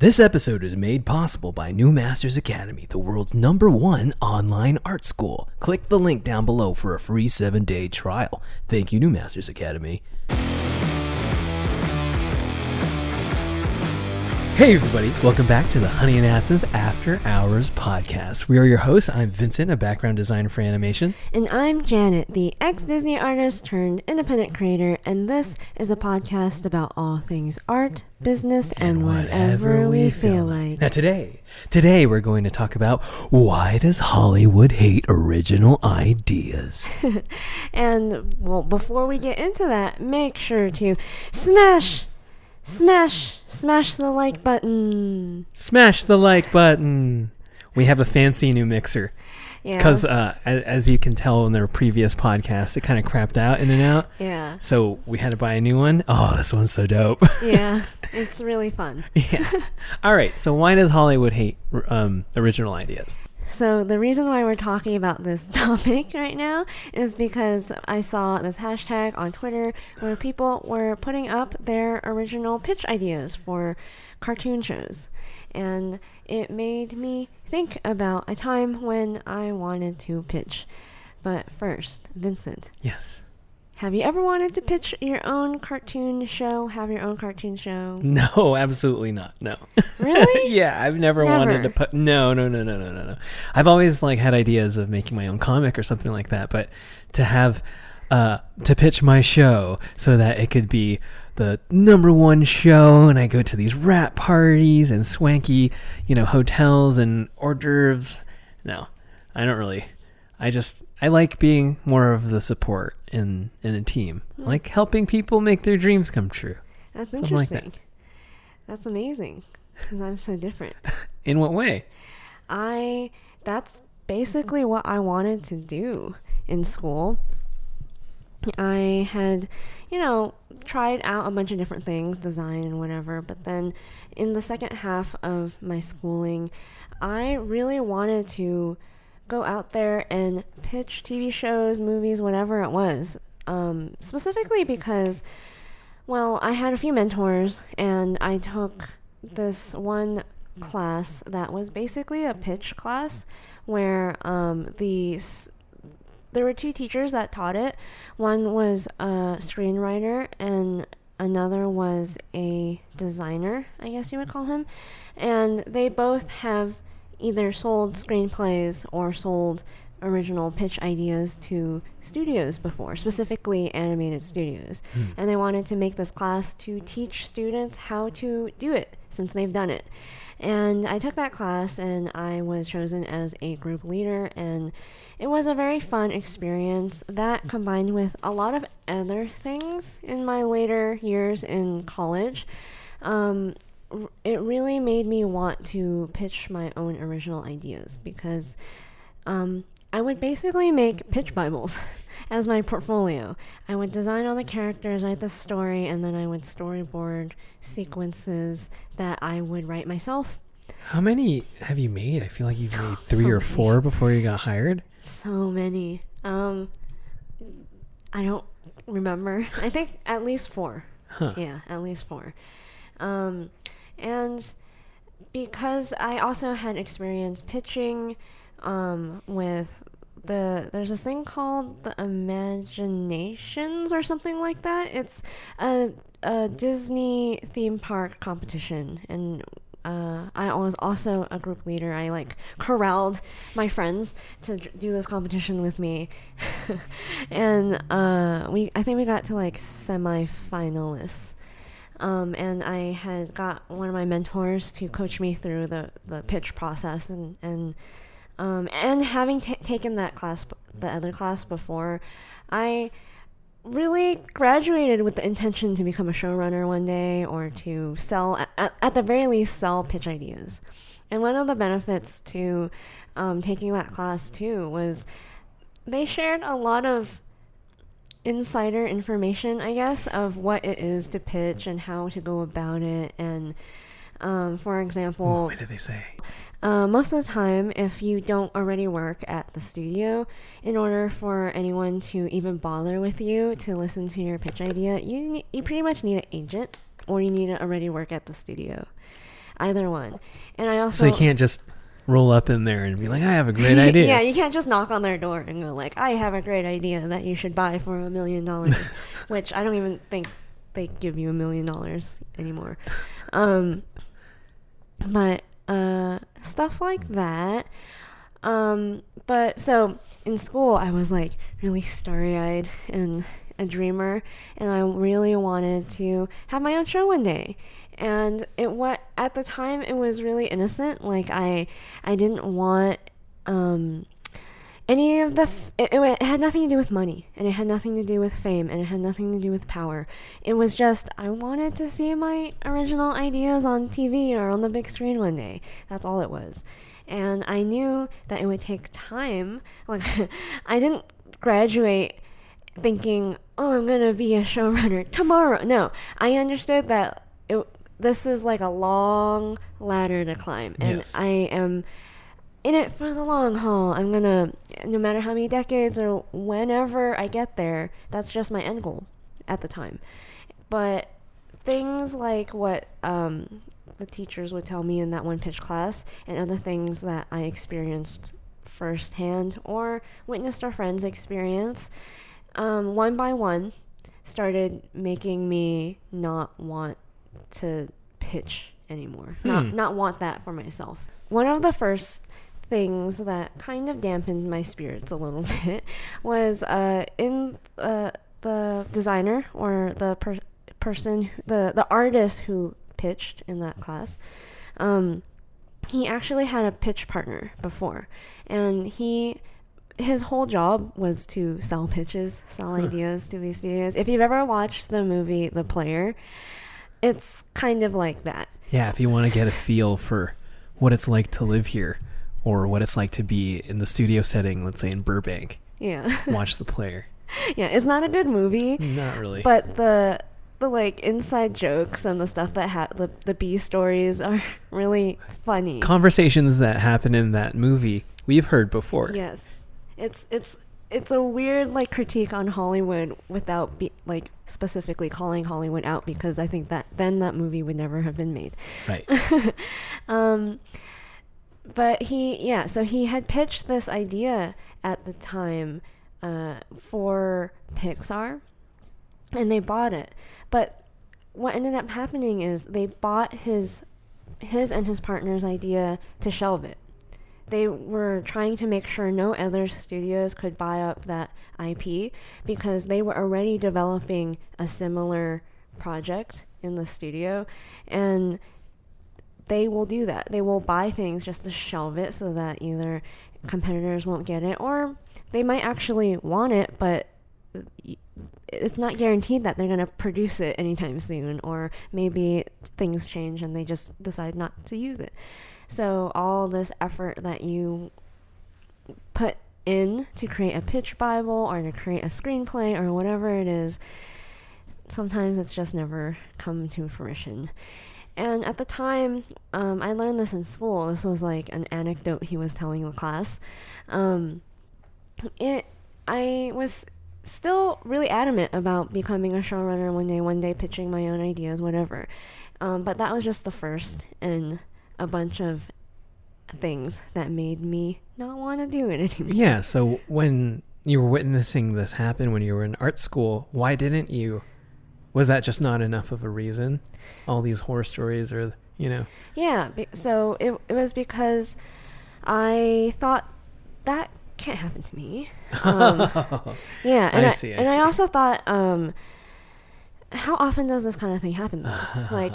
This episode is made possible by New Masters Academy, the world's #1 online art school. Click the link down below for a free 7-day trial. Thank you, New Masters Academy. Hey everybody, welcome back to the Honey and Absinthe After Hours podcast. We are your hosts. I'm Vincent, a background designer for animation. And I'm Janet, the ex-Disney artist turned independent creator, and this is a podcast about all things art, business, and whatever we feel like. Now today we're going to talk about why does Hollywood hate original ideas? And, well, before we get into that, make sure to smash the like button. Smash the like button. We have a fancy new mixer. Yeah. Because as you can tell in their previous podcast, it kind of crapped out in and out. Yeah. So we had to buy a new one. Oh, this one's so dope. Yeah, it's really fun. Yeah. All right. So why does Hollywood hate original ideas? So the reason why we're talking about this topic right now is because I saw this hashtag on Twitter where people were putting up their original pitch ideas for cartoon shows. And it made me think about a time when I wanted to pitch. But first, Vincent. Yes. Have you ever wanted to pitch your own cartoon show? Have your own cartoon show? No, absolutely not. No. Really? Yeah, I've never wanted to put... No. I've always had ideas of making my own comic or something like that, but to have... to pitch my show so that it could be the #1 show and I go to these rap parties and swanky, hotels and hors d'oeuvres. No, I don't really... I like being more of the support in a team. I like helping people make their dreams come true. That's Something interesting. like that. That's amazing, because I'm so different. In what way? That's basically what I wanted to do in school. I had, tried out a bunch of different things, design and whatever, but then in the second half of my schooling, I really wanted to go out there and pitch TV shows, movies, whatever it was. Specifically because, well, I had a few mentors and I took this one class that was basically a pitch class where there were two teachers that taught it. One was a screenwriter and another was a designer, I guess you would call him. And they both have either sold screenplays or sold original pitch ideas to studios before, specifically animated studios. And they wanted to make this class to teach students how to do it since they've done it. And I took that class and I was chosen as a group leader, and it was a very fun experience that combined with a lot of other things in my later years in college. It really made me want to pitch my own original ideas because I would basically make pitch Bibles as my portfolio. I would design all the characters, write the story, and then I would storyboard sequences that I would write myself. How many have you made? I feel like you've made 3 So or many. 4 before you got hired. So many. I don't remember. I think at least 4. Huh. Yeah, at least 4. And because I also had experience pitching with there's this thing called the Imaginations or something like that. It's a Disney theme park competition, and I was also a group leader. I corralled my friends to do this competition with me, and I think we got to semi-finalists. And I had got one of my mentors to coach me through the pitch process, and having taken that class, the other class before, I really graduated with the intention to become a showrunner one day, or to sell, at the very least, sell pitch ideas. And one of the benefits to taking that class too was they shared a lot of insider information, I guess, of what it is to pitch and how to go about it. And for example, what did they say? Most of the time, if you don't already work at the studio, in order for anyone to even bother with you to listen to your pitch idea, you pretty much need an agent, or you need to already work at the studio. either one. And I also So you can't just roll up in there and be like, I have a great idea. Yeah, you can't just knock on their door and go like, I have a great idea that you should buy for $1 million, which I don't even think they give you $1 million anymore. But stuff like that. But so in school, I was like really starry-eyed and a dreamer, and I really wanted to have my own show one day. And at the time it was really innocent. Like I didn't want any of the it had nothing to do with money, and it had nothing to do with fame, and it had nothing to do with power. It was just I wanted to see my original ideas on TV or on the big screen one day. That's all it was. And I knew that it would take time. Like I didn't graduate thinking, oh, I'm gonna be a showrunner tomorrow. No, I understood that this is like a long ladder to climb, and Yes. I am in it for the long haul. I'm gonna, no matter how many decades or whenever I get there, that's just my end goal at the time. But things like what the teachers would tell me in that one pitch class, and other things that I experienced firsthand or witnessed our friends experience, one by one started making me not want to pitch anymore. Not want that for myself. One of the first things that kind of dampened my spirits a little bit was in the designer or the person, the artist who pitched in that class. He actually had a pitch partner before, and his whole job was to sell pitches, sell ideas to these studios. If you've ever watched the movie The Player, it's kind of like that. Yeah, if you want to get a feel for what it's like to live here, or what it's like to be in the studio setting, let's say in Burbank. Yeah. Watch The Player. Yeah, it's not a good movie. Not really. But the like inside jokes and the stuff that the B stories are really funny. Conversations that happen in that movie we've heard before. Yes. It's a weird like critique on Hollywood without like specifically calling Hollywood out, because I think that then that movie would never have been made. Right. But so he had pitched this idea at the time for Pixar, and they bought it. But what ended up happening is they bought his and his partner's idea to shelve it. They were trying to make sure no other studios could buy up that IP, because they were already developing a similar project in the studio, and they will do that. They will buy things just to shelve it so that either competitors won't get it, or they might actually want it, but it's not guaranteed that they're going to produce it anytime soon, or maybe things change and they just decide not to use it. So all this effort that you put in to create a pitch Bible or to create a screenplay or whatever it is, sometimes it's just never come to fruition. And at the time, I learned this in school. This was like an anecdote he was telling the class. I was still really adamant about becoming a showrunner one day pitching my own ideas, whatever. But that was just the first in a bunch of things that made me not want to do it anymore. Yeah, so when you were witnessing this happen when you were in art school, why didn't you? Was that just not enough of a reason? All these horror stories or, Yeah, so it was because I thought that can't happen to me. Yeah, and I see. I also thought, how often does this kind of thing happen though? Like,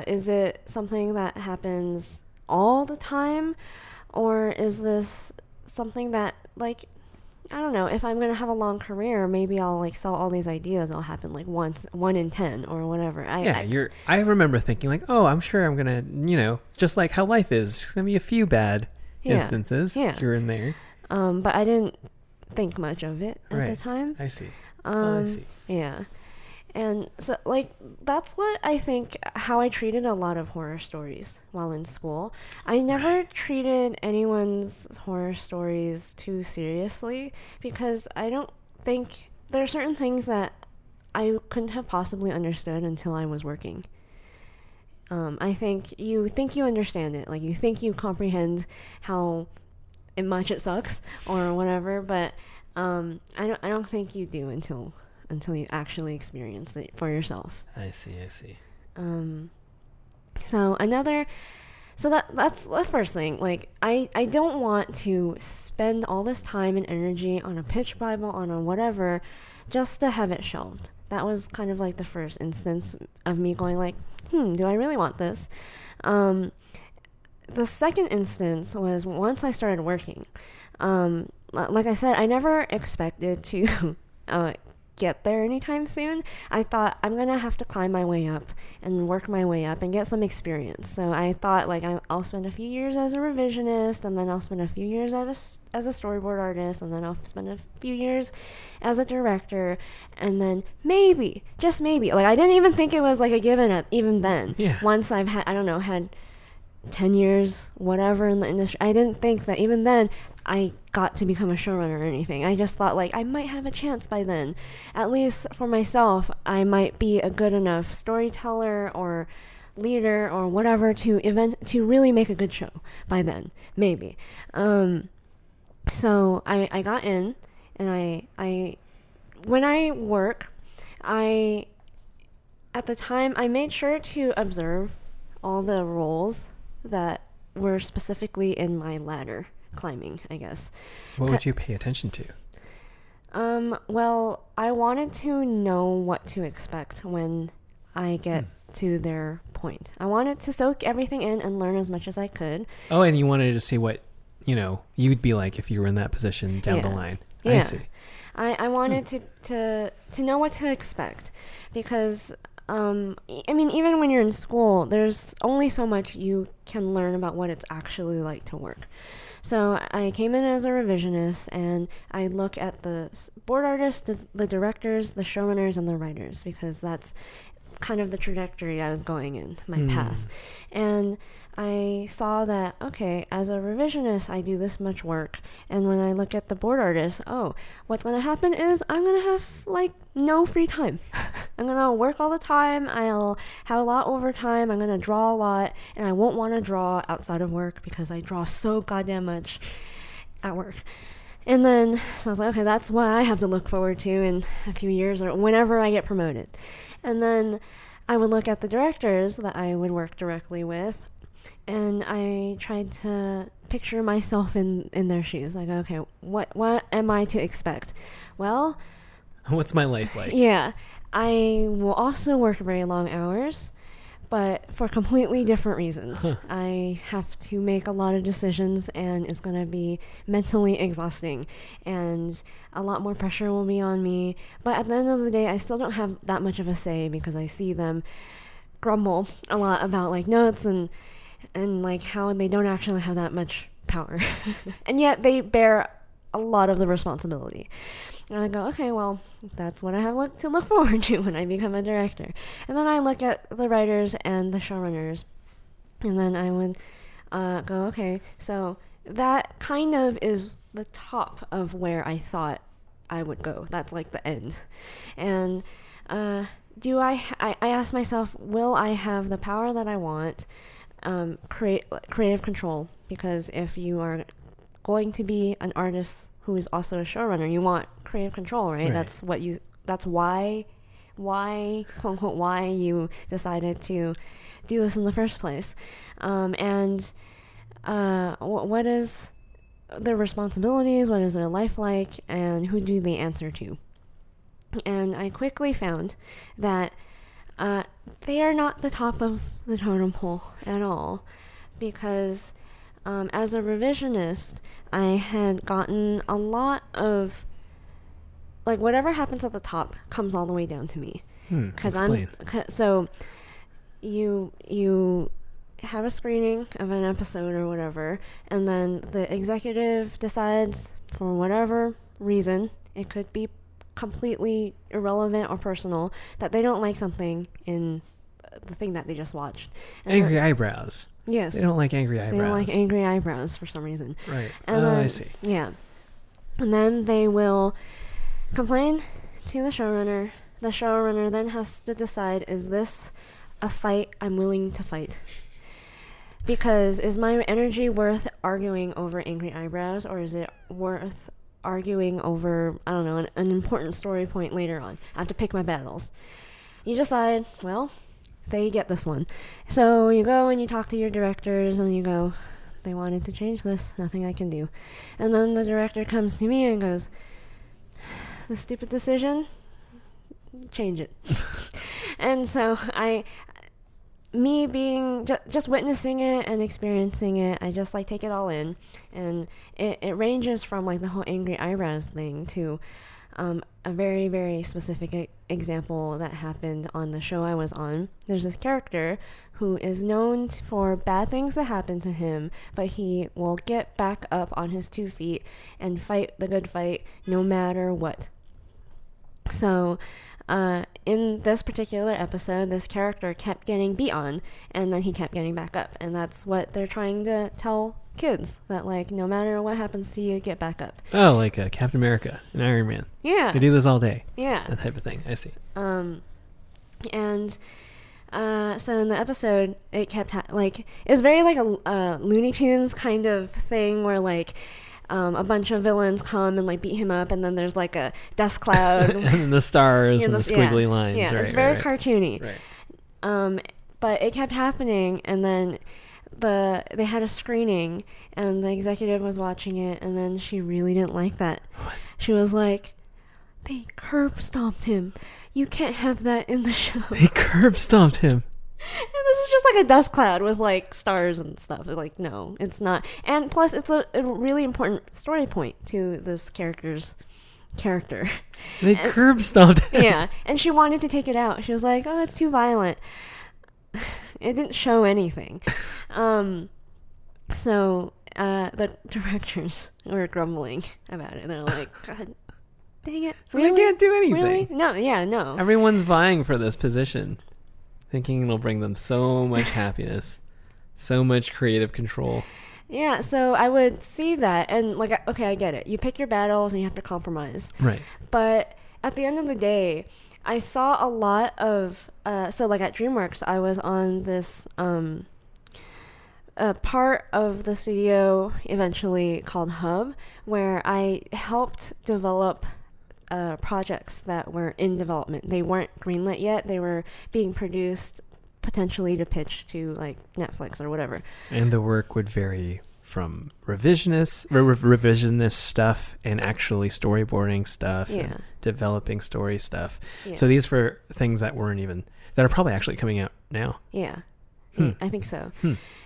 is it something that happens all the time, or is this something that, like, I don't know, if I'm going to have a long career, maybe I'll like sell all these ideas, it'll happen like 1 in 10 or whatever. I remember thinking like, oh, I'm sure I'm going to, just like how life is, there's going to be a few bad instances here and there. But I didn't think much of it at the time. I see. I see. Yeah. And so, like, that's what I think, how I treated a lot of horror stories while in school. I never treated anyone's horror stories too seriously, because I don't think, there are certain things that I couldn't have possibly understood until I was working. I think you understand it, like you think you comprehend how much it sucks or whatever, but I don't think you do until you actually experience it for yourself. I see. So that's the first thing. Like I don't want to spend all this time and energy on a pitch Bible, on a whatever, just to have it shelved. That was kind of like the first instance of me going like, do I really want this? The second instance was once I started working. Like I said, I never expected to get there anytime soon. I thought I'm gonna have to climb my way up and work my way up and get some experience. So I thought like I'll spend a few years as a revisionist, and then I'll spend a few years as a storyboard artist, and then I'll spend a few years as a director, and then maybe, just maybe, like I didn't even think it was like a given even then. Yeah. Once I've had 10 years whatever in the industry, I didn't think that even then I got to become a showrunner or anything. I just thought like I might have a chance by then. At least for myself, I might be a good enough storyteller or leader or whatever to really make a good show by then, maybe. So I got in, and I when I work, at the time I made sure to observe all the roles that were specifically in my ladder climbing, I guess. What would you pay attention to? Well, I wanted to know what to expect when I get to their point. I wanted to soak everything in and learn as much as I could. Oh, and you wanted to see what, you'd be like if you were in that position down the line. Yeah. I see. I wanted to know what to expect, because I mean, even when you're in school, there's only so much you can learn about what it's actually like to work. So I came in as a revisionist, and I look at the board artists, the directors, the showrunners, and the writers, because that's kind of the trajectory I was going in, my path. And I saw that, okay, as a revisionist, I do this much work. And when I look at the board artist, what's going to happen is I'm going to have, like, no free time. I'm going to work all the time. I'll have a lot overtime. I'm going to draw a lot. And I won't want to draw outside of work because I draw so goddamn much at work. And then, so I was like, okay, that's what I have to look forward to in a few years or whenever I get promoted. And then I would look at the directors that I would work directly with, and I tried to picture myself in their shoes. Like, okay, what am I to expect? Well, what's my life like? Yeah, I will also work very long hours, but for completely different reasons. I have to make a lot of decisions, and it's going to be mentally exhausting, and a lot more pressure will be on me. But at the end of the day, I still don't have that much of a say, because I see them grumble a lot about like notes and like how they don't actually have that much power. And yet they bear a lot of the responsibility. And I go, okay, well, that's what I have to look forward to when I become a director. And then I look at the writers and the showrunners, and then I would go, okay, so that kind of is the top of where I thought I would go. That's like the end. And I asked myself, will I have the power that I want? Creative control, because if you are going to be an artist who is also a showrunner, you want creative control, right? That's why quote unquote why you decided to do this in the first place. What is their responsibilities, what is their life like, and who do they answer to? And I quickly found that they are not the top of the totem pole at all, because as a revisionist, I had gotten a lot of, like, whatever happens at the top comes all the way down to me. So you have a screening of an episode or whatever, and then the executive decides, for whatever reason, it could be completely irrelevant or personal, that they don't like something in the thing that they just watched. And angry eyebrows. Yes. They don't like angry eyebrows. They don't like angry eyebrows for some reason. Right. And then, I see. Yeah. And then they will complain to the showrunner. The showrunner then has to decide, is this a fight I'm willing to fight. Because is my energy worth arguing over angry eyebrows, or is it worth arguing over, I don't know, an important story point later on? I have to pick my battles. You decide, well, they get this one. So you go and you talk to your directors and you go, they wanted to change this, nothing I can do. And then the director comes to me and goes, the stupid decision, change it. And so me being just witnessing it and experiencing it, I just like take it all in. And it ranges from like the whole angry eyebrows thing to a very, very specific example that happened on the show I was on. There's this character who is known for bad things that happen to him, but he will get back up on his 2 feet and fight the good fight no matter what. So in this particular episode, this character kept getting beat on, and then he kept getting back up. And that's what they're trying to tell kids, that like no matter what happens to you, get back up. Oh, like Captain America and Iron Man. Yeah. They do this all day. Yeah. That type of thing. I see. So in the episode, it kept like it was very like a Looney Tunes kind of thing where like a bunch of villains come and like beat him up, and then there's like a dust cloud and the stars and the squiggly lines. Yeah, right, it's very right. cartoony. Right. But it kept happening, and then they had a screening, and the executive was watching it, and then she really didn't like that. What? She was like, they curb stomped him. You can't have that in the show. They curb stomped him. And this is just like a dust cloud with like stars and stuff. Like, no, it's not. And plus, it's a really important story point to this character's character. They curb stomped him. Yeah, and she wanted to take it out. She was like, oh, it's too violent. It didn't show anything. So the directors were grumbling about it. They're like, God dang it. So really? They can't do anything. Really? No, yeah, no. Everyone's vying for this position, thinking it'll bring them so much happiness, so much creative control. Yeah, so I would see that, and like, okay, I get it. You pick your battles and you have to compromise. Right. But at the end of the day, I saw a lot of, so like at DreamWorks, I was on this part of the studio eventually called Hub, where I helped develop projects that were in development. They weren't greenlit yet. They were being produced potentially to pitch to like Netflix or whatever. And the work would vary from revisionist stuff and actually storyboarding stuff and developing story stuff. Yeah. So these were things that are probably actually coming out now. Yeah. I think so.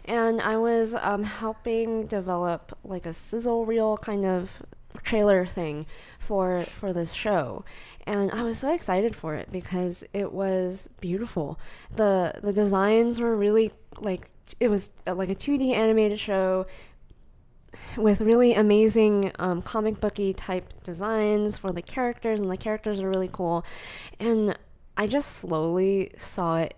And I was helping develop like a sizzle reel kind of trailer thing for this show, and I was so excited for it because it was beautiful. The designs were really like, it was like a 2D animated show with really amazing comic booky type designs for the characters, and the characters are really cool. And I just slowly saw it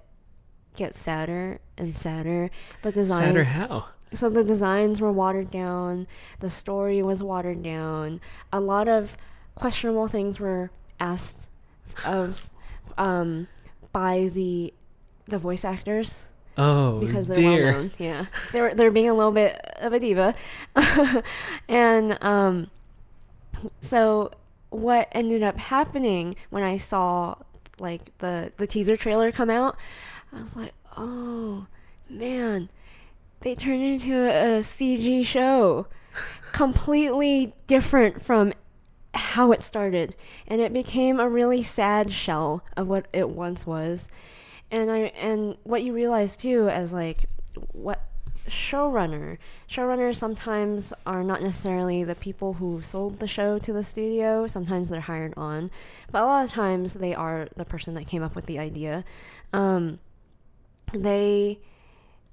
get sadder and sadder. The design. Sadder how? So the designs were watered down, the story was watered down, a lot of questionable things were asked of by the voice actors. Oh, because they're dear. well known. Yeah, they're being a little bit of a diva, and so what ended up happening when I saw like the teaser trailer come out, I was like, oh man. They turned into a CG show, completely different from how it started, and it became a really sad shell of what it once was. And what you realize too, as like what showrunners sometimes are not necessarily the people who sold the show to the studio. Sometimes they're hired on, but a lot of times they are the person that came up with the idea.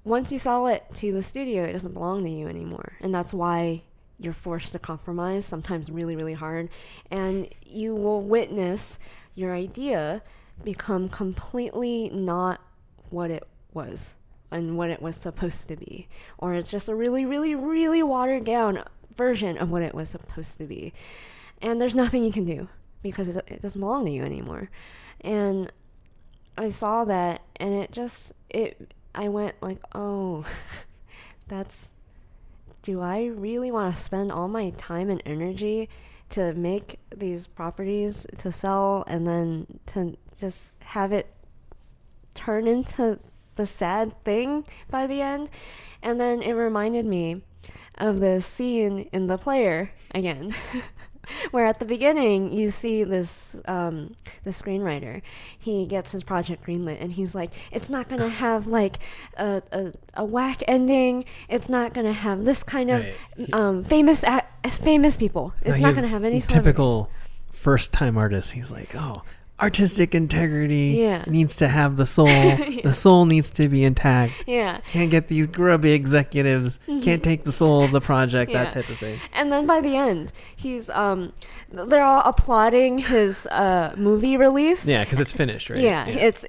Once you sell it to the studio, it doesn't belong to you anymore. And that's why you're forced to compromise, sometimes really, really hard. And you will witness your idea become completely not what it was and what it was supposed to be. Or it's just a really, really, really watered down version of what it was supposed to be. And there's nothing you can do because it doesn't belong to you anymore. And I saw that, and I went like, oh, do I really want to spend all my time and energy to make these properties to sell and then to just have it turn into the sad thing by the end? And then it reminded me of the scene in The Player again, where at the beginning you see this the screenwriter, he gets his project greenlit, and he's like, it's not gonna have like a whack ending, it's not gonna have this kind of famous people, it's not gonna have any typical first time artist. He's like, oh, artistic integrity needs to have the soul. The soul needs to be intact. Can't get these grubby executives. Can't take the soul of the project. That type of thing. And then by the end, he's they're all applauding his movie release. Yeah, because it's finished, right? Yeah, it's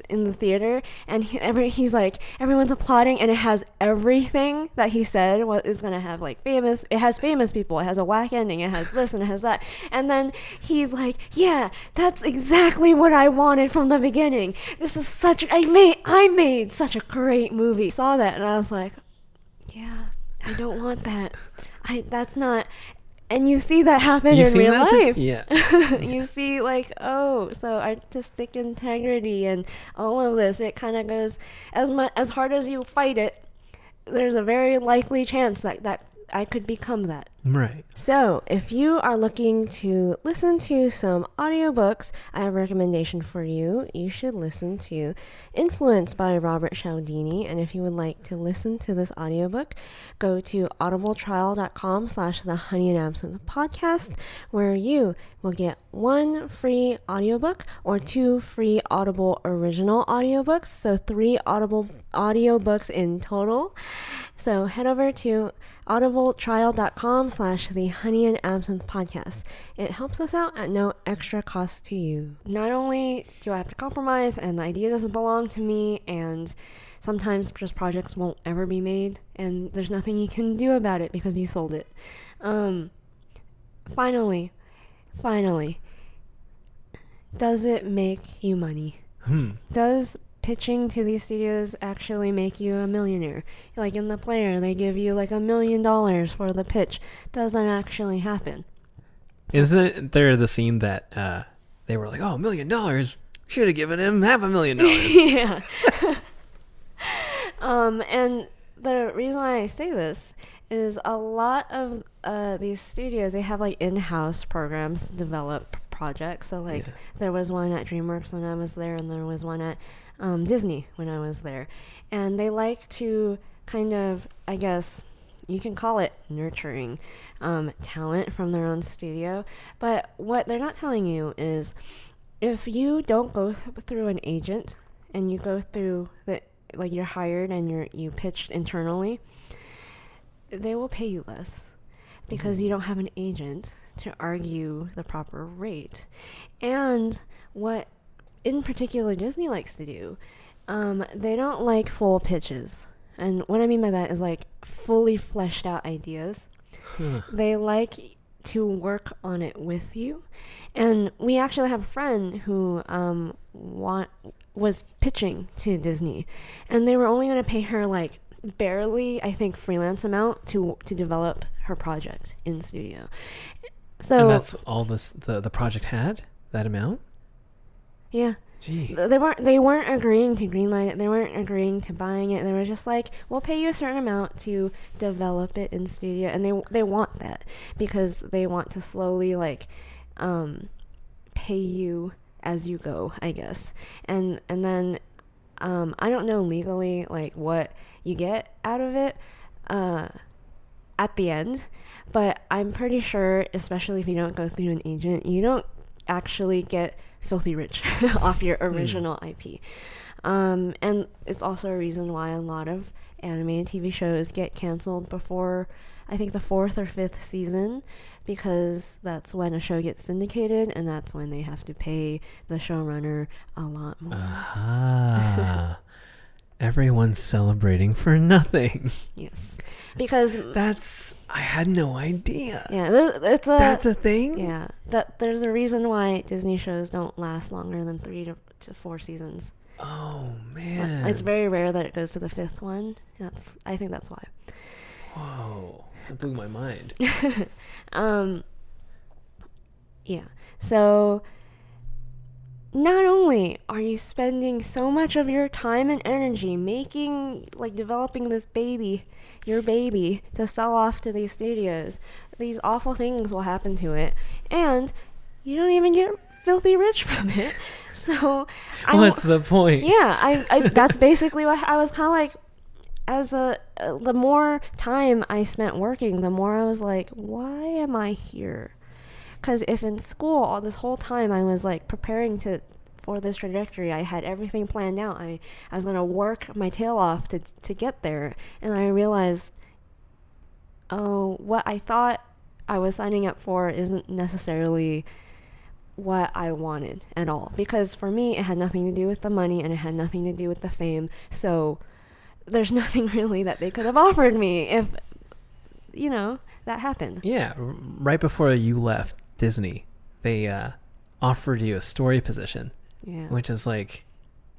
in the theater, and he's like, everyone's applauding, and it has everything that he said is gonna have, like, famous. It has famous people. It has a whack ending. It has this and it has that. And then he's like, yeah, that's exactly what I wanted from the beginning. This is I made such a great movie. Saw that and I was like, yeah, I don't want that. That's not. And you see that happen in real life. You see, like, oh, so artistic integrity and all of this, it kind of goes, as hard as you fight it, there's a very likely chance that I could become that. Right. So, if you are looking to listen to some audiobooks, I have a recommendation for you. You should listen to Influence by Robert Cialdini. And if you would like to listen to this audiobook, go to audibletrial.com/the Honey and Absinthe podcast, where you will get 1 free audiobook or 2 free Audible original audiobooks. So 3 Audible audiobooks in total. So head over to audibletrial.com/the Honey and Absinthe podcast. It helps us out at no extra cost to you. Not only do I have to compromise, and the idea doesn't belong to me, and sometimes just projects won't ever be made, and there's nothing you can do about it because you sold it. Finally, does it make you money? Does pitching to these studios actually make you a millionaire? Like in The Player, they give you like $1 million for the pitch. Does that actually happen? Isn't there the scene that they were like, oh, $1 million? Should have given him $500,000. Yeah. And the reason why I say this is a lot of these studios, they have like in-house programs to develop projects. So like there was one at DreamWorks when I was there, and there was one at Disney when I was there, and they like to kind of, I guess you can call it nurturing talent from their own studio. But what they're not telling you is, if you don't go through an agent and you go through like you're hired and you pitched internally, they will pay you less because you don't have an agent to argue the proper rate. And what in particular Disney likes to do, they don't like full pitches. And what I mean by that is like fully fleshed out ideas. They like to work on it with you. And we actually have a friend who was pitching to Disney, and they were only going to pay her like barely, I think, freelance amount to develop her project in studio. So, and that's all the project had, that amount? Yeah. Gee. They weren't agreeing to greenlight it. They weren't agreeing to buying it. They were just like, we'll pay you a certain amount to develop it in studio. And they want that because they want to slowly like pay you as you go, I guess. And then I don't know legally like what you get out of it at the end, but I'm pretty sure, especially if you don't go through an agent, you don't actually get filthy rich off your original IP. And it's also a reason why a lot of animated TV shows get canceled before, I think, the 4th or 5th season, because that's when a show gets syndicated, and that's when they have to pay the showrunner a lot more. Everyone's celebrating for nothing. Yes. Because I had no idea. Yeah, that's a thing? Yeah. There's a reason why Disney shows don't last longer than to 4 seasons. Oh man, It's very rare that it goes to the 5th one. I think that's why. Whoa, that blew my mind. Yeah. So not only are you spending so much of your time and energy developing this baby, your baby, to sell off to these studios, these awful things will happen to it, and you don't even get filthy rich from it. So what's the point? Yeah, I that's basically what I was kind of like. The more time I spent working, the more I was like, why am I here? Because if in school all this whole time I was like preparing for this trajectory, I had everything planned out. I was going to work my tail off to get there. And I realized, what I thought I was signing up for isn't necessarily what I wanted at all. Because for me, it had nothing to do with the money and it had nothing to do with the fame. So there's nothing really that they could have offered me if, that happened. Yeah, right before you left Disney, they offered you a story position, which is like,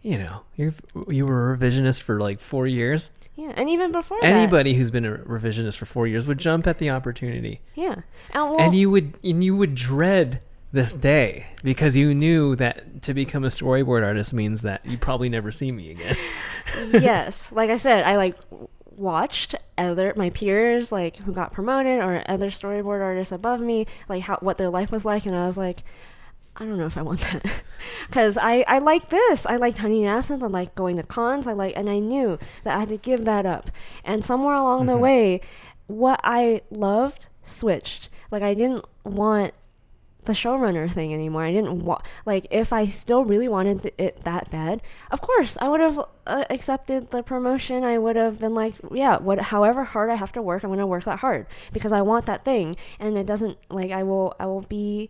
you were a revisionist for like 4 years. Yeah, and even before anybody who's been a revisionist for 4 years would jump at the opportunity. Yeah, and you would dread this day because you knew that to become a storyboard artist means that you probably never see me again. Yes, like I said, I watched my peers who got promoted or other storyboard artists above me, what their life was like, and I was like, I don't know if I want that. Because I like this. I liked Honey and Absinthe. I like going to cons. And I knew that I had to give that up. And somewhere along the way, what I loved switched. I didn't want the showrunner thing anymore. I didn't want, if I still really wanted it that bad, of course I would have accepted the promotion. I would have been like, yeah, however hard I have to work, I'm going to work that hard because I want that thing. And it doesn't, I will be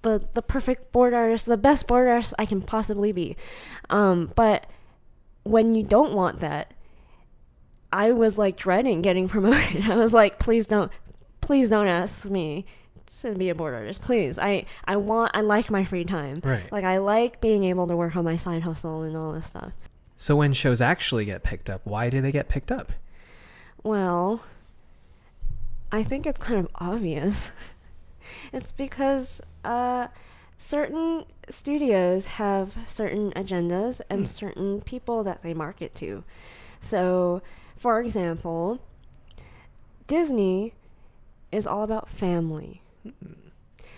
the perfect board artist, the best board artist I can possibly be. But when you don't want that, I was dreading getting promoted. I was like, please don't ask me to be a board artist, please. I like my free time. Right. I like being able to work on my side hustle and all this stuff. So when shows actually get picked up, why do they get picked up? Well, I think it's kind of obvious. It's because certain studios have certain agendas and certain people that they market to. So, for example, Disney is all about family.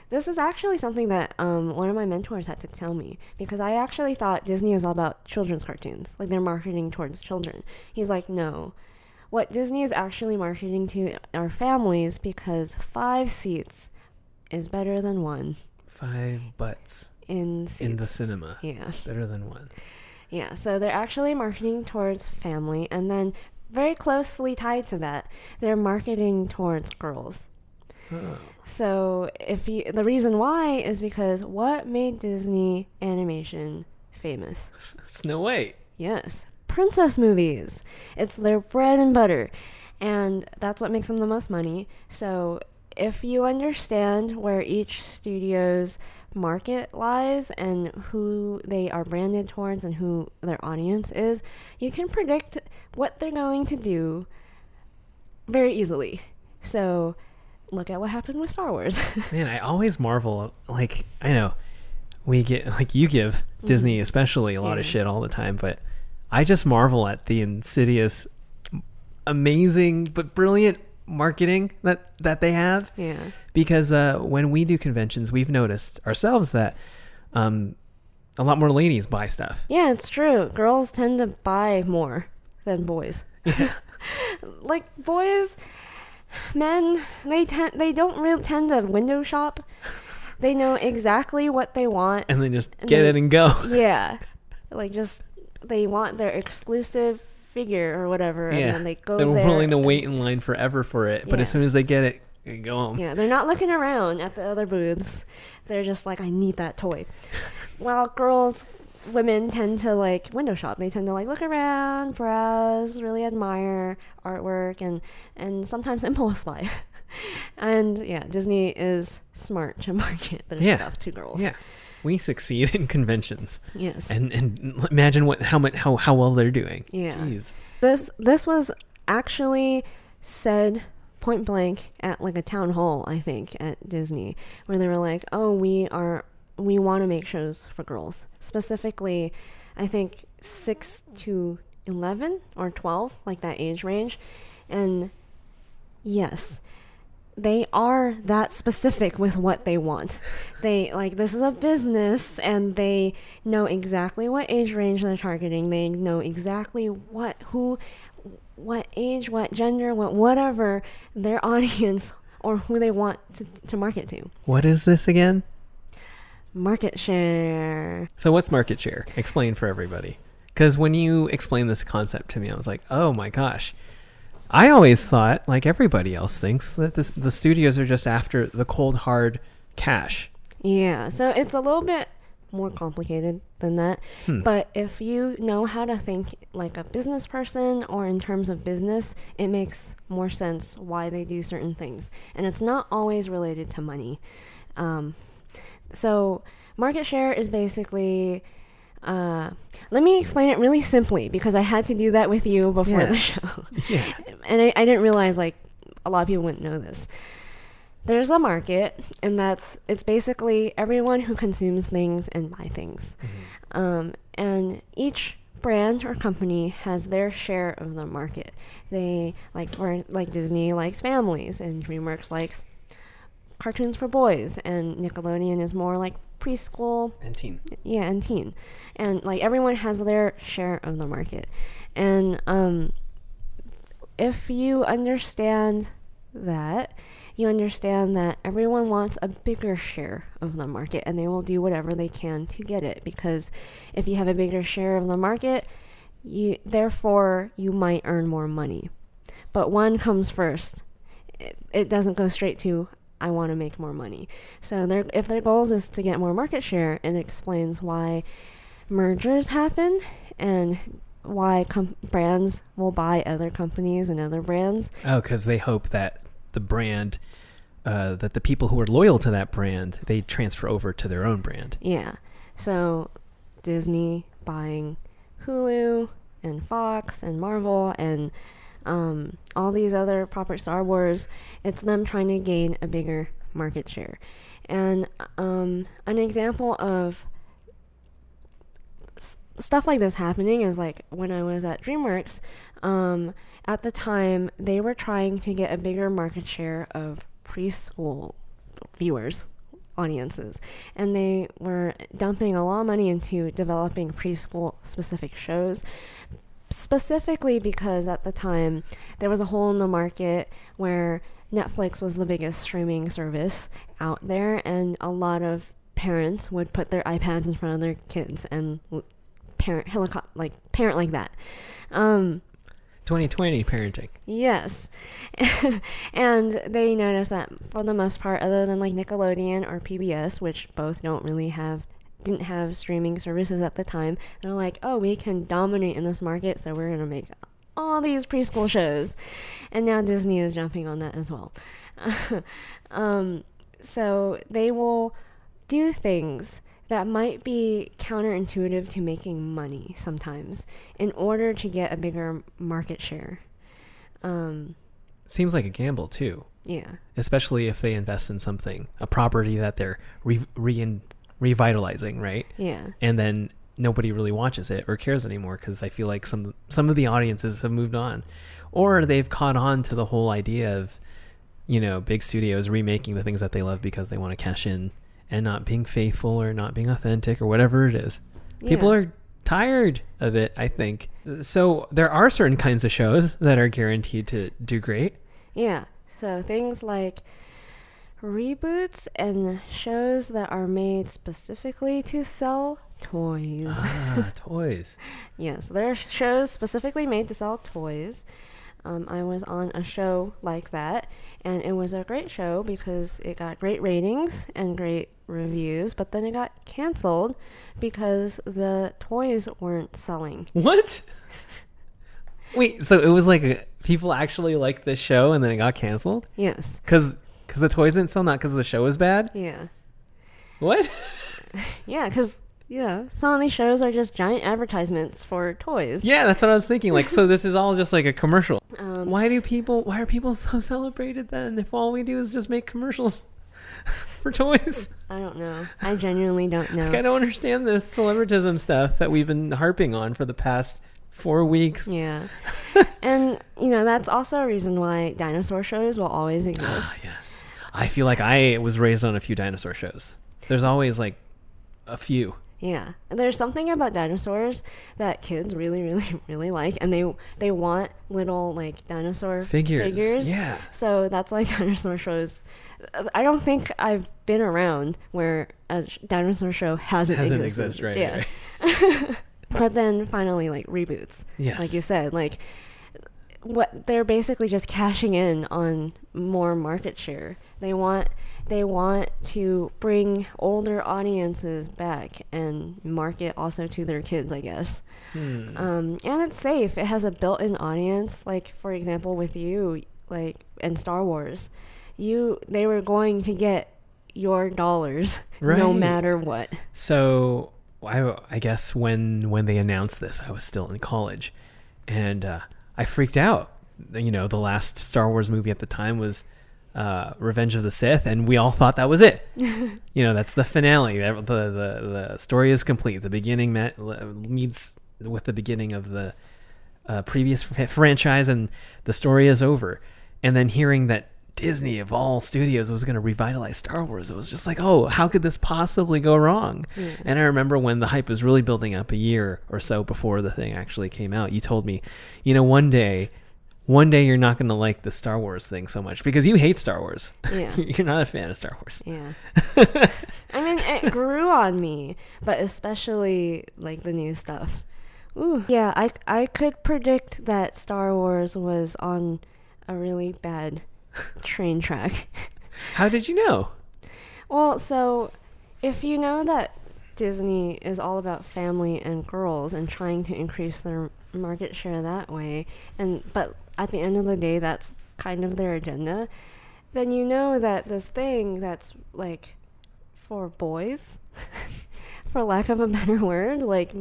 This is actually something that one of my mentors had to tell me, because I actually thought Disney was all about children's cartoons, they're marketing towards children. He's like, no, what Disney is actually marketing to are families, because 5 seats is better than 1. 5 butts in the cinema. Yeah, better than 1. Yeah, so they're actually marketing towards family, and then very closely tied to that, they're marketing towards girls. Oh. So the reason why is because what made Disney animation famous? Snow White. Yes, princess movies. It's their bread and butter, and that's what makes them the most money. So if you understand where each studio's market lies and who they are branded towards and who their audience is, you can predict what they're going to do very easily. So look at what happened with Star Wars. Man, I always marvel. I know we get you give Disney especially a lot of shit all the time, but I just marvel at the insidious, amazing but brilliant marketing that they have. Yeah. Because when we do conventions, we've noticed ourselves that a lot more ladies buy stuff. Yeah, it's true. Girls tend to buy more than boys. Yeah. Boys, men, they don't really tend to window shop. They know exactly what they want, and then just get it and go. Yeah, they want their exclusive figure or whatever, and then they go there. They're willing to wait in line forever for it, but as soon as they get it, they go home. Yeah, they're not looking around at the other booths. They're just like, I need that toy. While women tend to window shop. They tend to look around, browse, really admire artwork, and sometimes impulse buy. And yeah, Disney is smart to market their stuff to girls. Yeah. We succeed in conventions. Yes. And imagine how well they're doing. Yeah. Jeez. This was actually said point blank at like a town hall, I think, at Disney, where they were like, "Oh, we want to make shows for girls, specifically, I think 6 to 11 or 12, like that age range." And yes, they are that specific with what they want. They like, this is a business, and they know exactly what age range they're targeting. They know exactly what age, what gender, whatever their audience or who they want to market to. What is this again? Market share. So what's market share? Explain for everybody. Because when you explained this concept to me, I was like, oh my gosh. I always thought, like everybody else thinks, that the studios are just after the cold, hard cash. Yeah, so it's a little bit more complicated than that. But if you know how to think like a business person or in terms of business, it makes more sense why they do certain things. And it's not always related to money. So market share is basically... let me explain it really simply, because I had to do that with you before the show. Yeah. And I didn't realize like a lot of people wouldn't know this. There's a market, and it's basically everyone who consumes things and buy things. And each brand or company has their share of the market. They like Disney likes families, and DreamWorks likes cartoons for boys, and Nickelodeon is more like preschool and teen. Yeah, and teen. And like everyone has their share of the market. And if you understand that, you understand that everyone wants a bigger share of the market, and they will do whatever they can to get it, because if you have a bigger share of the market, therefore you might earn more money. But one comes first. It doesn't go straight to I want to make more money. So if their goals is to get more market share, it explains why mergers happen and why brands will buy other companies and other brands. Oh, because they hope that the brand, that the people who are loyal to that brand, they transfer over to their own brand. Yeah. So Disney buying Hulu and Fox and Marvel and all these other proper Star Wars, it's them trying to gain a bigger market share. And an example of stuff like this happening is like when I was at DreamWorks, at the time they were trying to get a bigger market share of preschool viewers, audiences, and they were dumping a lot of money into developing preschool specific shows, specifically because at the time there was a hole in the market where Netflix was the biggest streaming service out there, and a lot of parents would put their iPads in front of their kids and parent like that. 2020 parenting. Yes. And they noticed that for the most part, other than like Nickelodeon or PBS, which both didn't have streaming services at the time, they're like, oh, we can dominate in this market, so we're gonna make all these preschool shows. And now Disney is jumping on that as well. So they will do things that might be counterintuitive to making money sometimes in order to get a bigger market share. Seems like a gamble too. Yeah. Especially if they invest in something, a property that they're revitalizing, right? Yeah. And then nobody really watches it or cares anymore, because I feel like some of the audiences have moved on, or they've caught on to the whole idea of, big studios remaking the things that they love because they want to cash in and not being faithful or not being authentic or whatever it is. Yeah. People are tired of it, I think. So there are certain kinds of shows that are guaranteed to do great. Yeah. So things like reboots and shows that are made specifically to sell toys. Toys. Yes, there are shows specifically made to sell toys. I was on a show like that, and it was a great show because it got great ratings and great reviews, but then it got canceled because the toys weren't selling. What? Wait, so it was like people actually liked this show and then it got canceled? Yes. Because the toys didn't sell, not because the show was bad? Yeah. What? Yeah, because some of these shows are just giant advertisements for toys. Yeah, that's what I was thinking. Like, so this is all just like a commercial. Why are people so celebrated then if all we do is just make commercials for toys? I don't know. I genuinely don't know. Like, I don't understand this celebritism stuff that we've been harping on for the past 4 weeks. Yeah. And, that's also a reason why dinosaur shows will always exist. Yes. I feel like I was raised on a few dinosaur shows. There's always like a few. Yeah. And there's something about dinosaurs that kids really, really, really like. And they want little like dinosaur figures. Yeah. So that's why dinosaur shows... I don't think I've been around where a dinosaur show hasn't existed. Right? Yeah. Right. But then finally, like, reboots. Yes. Like you said, like, what they're basically just cashing in on more market share. They want to bring older audiences back and market also to their kids, I guess. And it's safe. It has a built-in audience. Like, for example, with you, like, in Star Wars, they were going to get your dollars no matter what. So I guess when they announced this, I was still in college, and I freaked out. The last Star Wars movie at the time was Revenge of the Sith, and we all thought that was it. That's the finale. The story is complete. The beginning meets with the beginning of the previous franchise, and the story is over. And then hearing that Disney of all studios was going to revitalize Star Wars, it was just like, oh, how could this possibly go wrong? And I remember when the hype was really building up a year or so before the thing actually came out, you told me, one day you're not going to like the Star Wars thing so much because you hate Star Wars. Yeah. You're not a fan of Star Wars. Yeah. I mean, it grew on me, but especially like the new stuff. Ooh. Yeah, I could predict that Star Wars was on a really bad train track. How did you know? Well, so if you know that Disney is all about family and girls and trying to increase their market share that way, but at the end of the day that's kind of their agenda, then you know that this thing that's like for boys for lack of a better word, like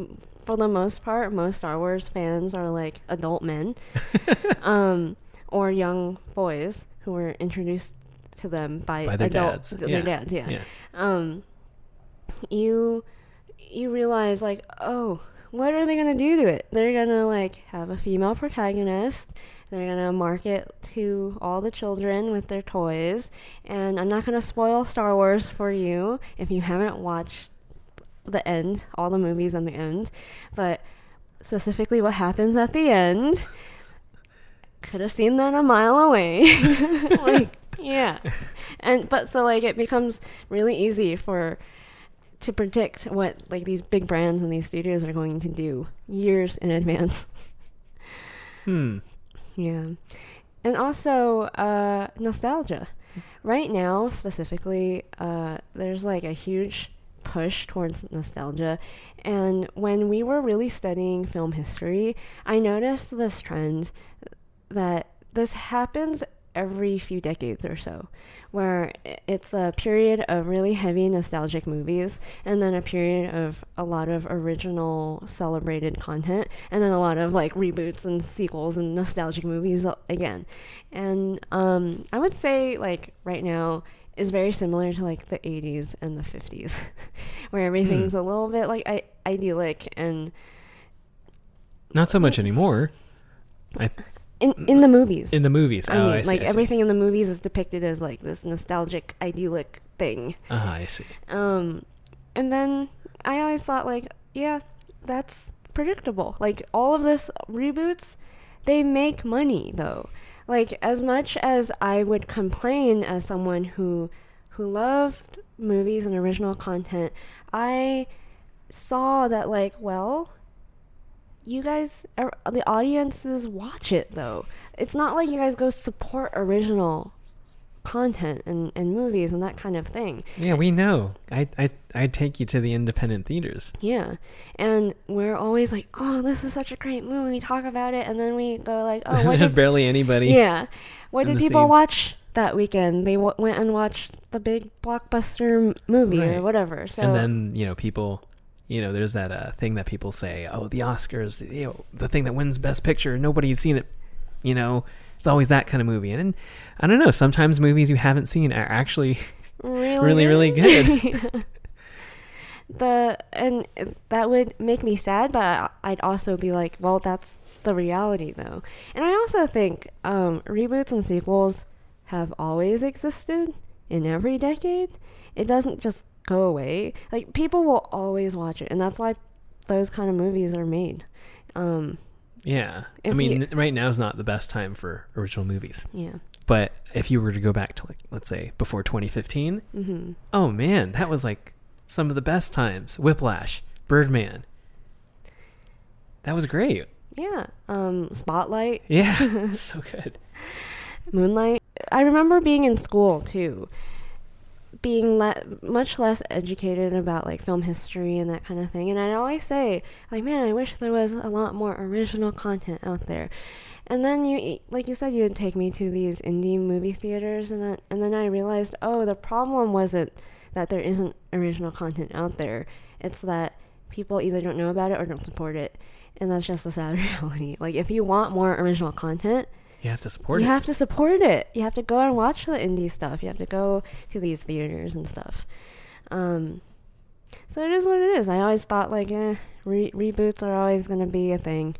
for the most part most Star Wars fans are like adult men or young boys who were introduced to them by their adults, dads. Their dads, yeah. You realize like, oh, what are they gonna do to it? They're gonna like have a female protagonist. They're gonna market to all the children with their toys. And I'm not gonna spoil Star Wars for you if you haven't watched the end, all the movies on the end, but specifically what happens at the end. Could have seen that a mile away. Like, yeah. But so like it becomes really easy to predict what like these big brands and these studios are going to do years in advance. Yeah. And also nostalgia. Right now specifically, there's like a huge push towards nostalgia, and when we were really studying film history, I noticed this trend that this happens every few decades or so, where it's a period of really heavy nostalgic movies, and then a period of a lot of original celebrated content, and then a lot of like reboots and sequels and nostalgic movies again. And I would say like right now is very similar to like the 80s and the 50s where everything's a little bit like idyllic and not so much anymore. In the movies. In the movies. I mean, like everything in the movies is depicted as like this nostalgic, idyllic thing. I see. And then I always thought like, yeah, that's predictable. Like all of this reboots, they make money though. Like as much as I would complain as someone who loved movies and original content, I saw that like, well, you guys, the audiences watch it though. It's not like you guys go support original content and movies and that kind of thing. Yeah, we know. I take you to the independent theaters. Yeah. And we're always like, oh, this is such a great movie. We talk about it and then we go like, oh, what there's barely anybody. Yeah. What did people watch that weekend. They went and watched the big blockbuster movie or whatever. So and then, you know, people, you know, there's that thing that people say, oh, the Oscars, you know, the thing that wins Best Picture, nobody's seen it, you know, it's always that kind of movie. And I don't know, sometimes movies you haven't seen are actually really good. And that would make me sad, but I'd also be like, well, that's the reality though. And I also think reboots and sequels have always existed in every decade. It doesn't just go away. Like, people will always watch it, and that's why those kind of movies are made. Yeah. I mean, right now is not the best time for original movies. Yeah. But if you were to go back to, like, let's say before 2015, oh man, that was like some of the best times. Whiplash, Birdman. That was great. Yeah. Spotlight. Yeah. So good. Moonlight. I remember being in school too, being much less educated about like film history and that kind of thing. And I'd always say, like, man, I wish there was a lot more original content out there. And then you, like you said, you would take me to these indie movie theaters, and then I realized, oh, the problem wasn't that there isn't original content out there. It's that people either don't know about it or don't support it. And that's just the sad reality. Like, if you want more original content, you have to support it. You have to support it. You have to go and watch the indie stuff. You have to go to these theaters and stuff. So it is what it is. I always thought, like, reboots are always going to be a thing.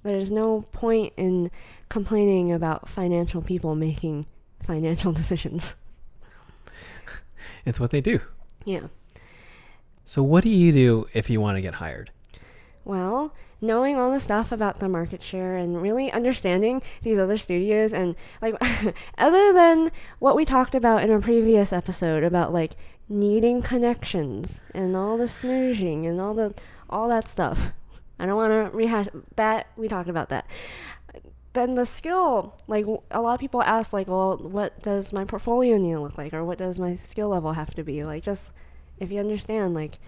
There's no point in complaining about financial people making financial decisions. It's what they do. Yeah. So what do you do if you want to get hired? Well, knowing all the stuff about the market share and really understanding these other studios, and like other than what we talked about in a previous episode about like needing connections and all the snoozing and all that stuff. I don't want to rehash that. We talked about that. Then the skill, like a lot of people ask, like, well, what does my portfolio need to look like, or what does my skill level have to be? Like, just if you understand, like,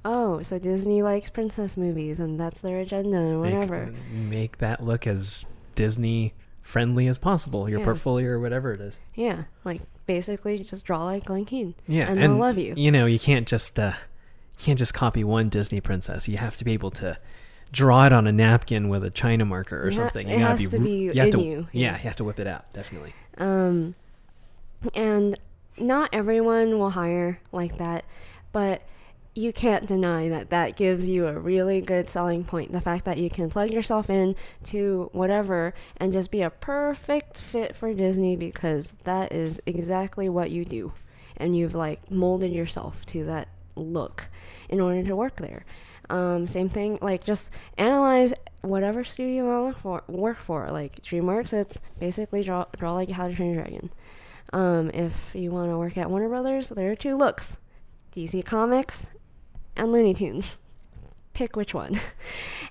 oh, so Disney likes princess movies and that's their agenda or whatever. Make that look as Disney friendly as possible, your portfolio or whatever it is. Yeah, like basically just draw like Glen Keane. Yeah, and they'll love you. You know, you can't just copy one Disney princess. You have to be able to draw it on a napkin with a China marker or something. It has to be in you. Yeah, you have to whip it out, definitely. And not everyone will hire like that, but you can't deny that gives you a really good selling point. The fact that you can plug yourself in to whatever and just be a perfect fit for Disney, because that is exactly what you do. And you've like molded yourself to that look in order to work there. Same thing, like just analyze whatever studio you want to work for. Like DreamWorks, it's basically draw like How to Train Your Dragon. If you want to work at Warner Brothers, there are two looks: DC Comics and Looney Tunes. Pick which one.